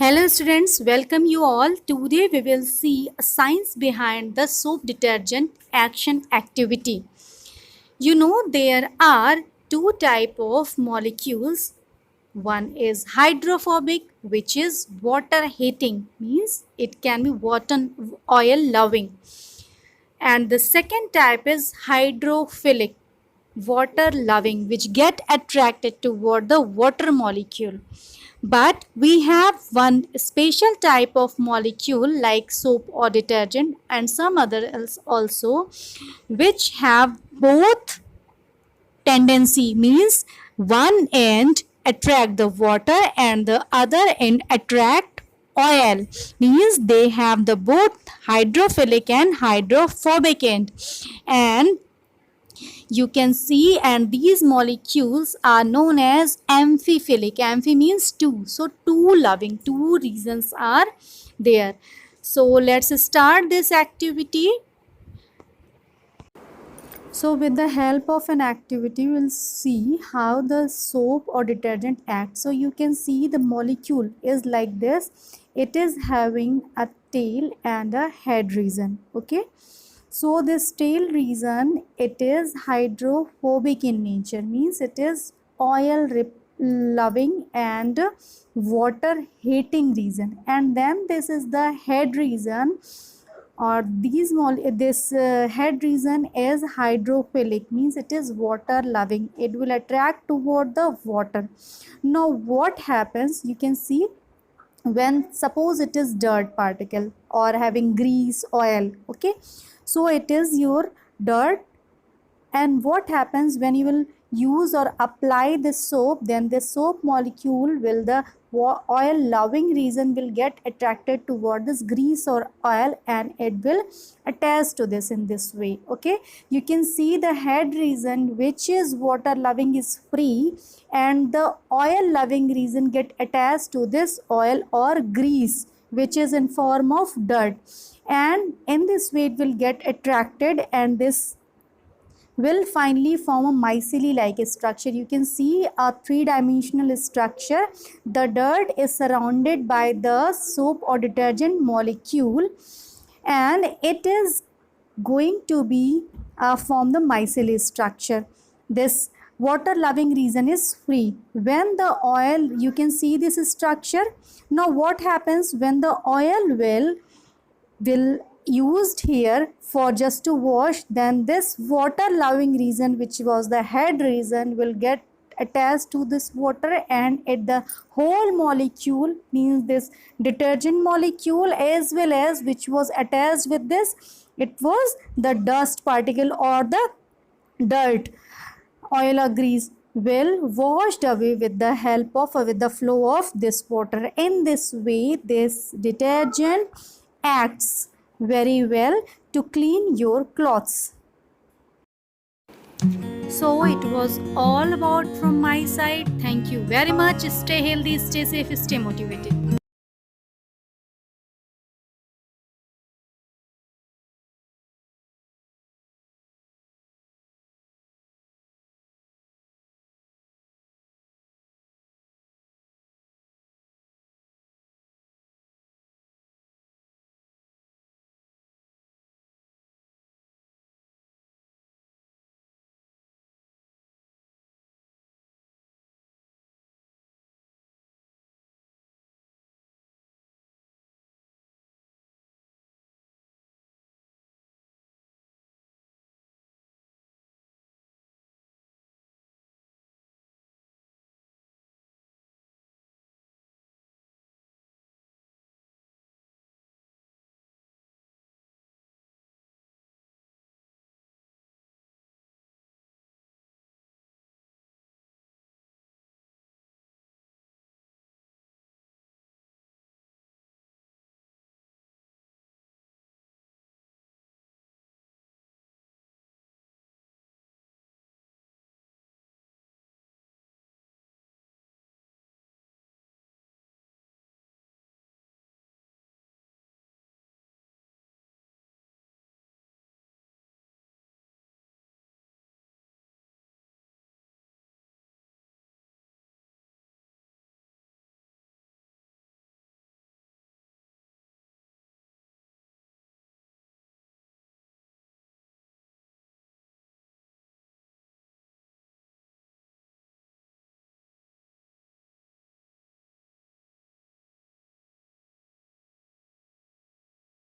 Hello students, welcome you all. Today we will see a science behind the soap detergent action activity. You know there are two type of molecules. One is hydrophobic, which is water hating, means it can be water oil loving. And the second type is hydrophilic, water loving, which get attracted toward the water molecule. But we have one special type of molecule like soap or detergent and some other else also, which have both tendency, means one end attract the water and the other end attract oil, means they have the both hydrophilic and hydrophobic end. And you can see, and these molecules are known as amphiphilic. Amphi means two, so two loving, two reasons are there. So let's start this activity. So with the help of an activity, we'll see how the soap or detergent acts. So you can see the molecule is like this. It is having a tail and a head region. Okay. So this tail region, it is hydrophobic in nature, means it is oil loving and water hating region. And then this is the head region, or this head region is hydrophilic, means it is water loving, it will attract toward the water. Now what happens, you can see, when suppose it is dirt particle or having grease, oil, okay, so it is your dirt. And what happens when you will use or apply this soap, then the soap molecule will, the oil loving region will get attracted toward this grease or oil, and it will attach to this in this way. Okay, you can see the head region, which is water loving, is free, and the oil loving region get attached to this oil or grease, which is in form of dirt, and in this way it will get attracted, and this will finally form a micelle like structure. You can see a three-dimensional structure. The dirt is surrounded by the soap or detergent molecule, and it is going to be form the micelle structure. This water loving region is free. When the oil, you can see this structure. Now what happens when the oil will used here for just to wash, then this water loving region, which was the head region, will get attached to this water, and it the whole molecule, means this detergent molecule as well as which was attached with this, it was the dust particle or the dirt, oil or grease, will washed away with the help of with the flow of this water. In this way this detergent acts very well to clean your clothes. So it was all about from my side. Thank you very much. Stay healthy, stay safe, stay motivated.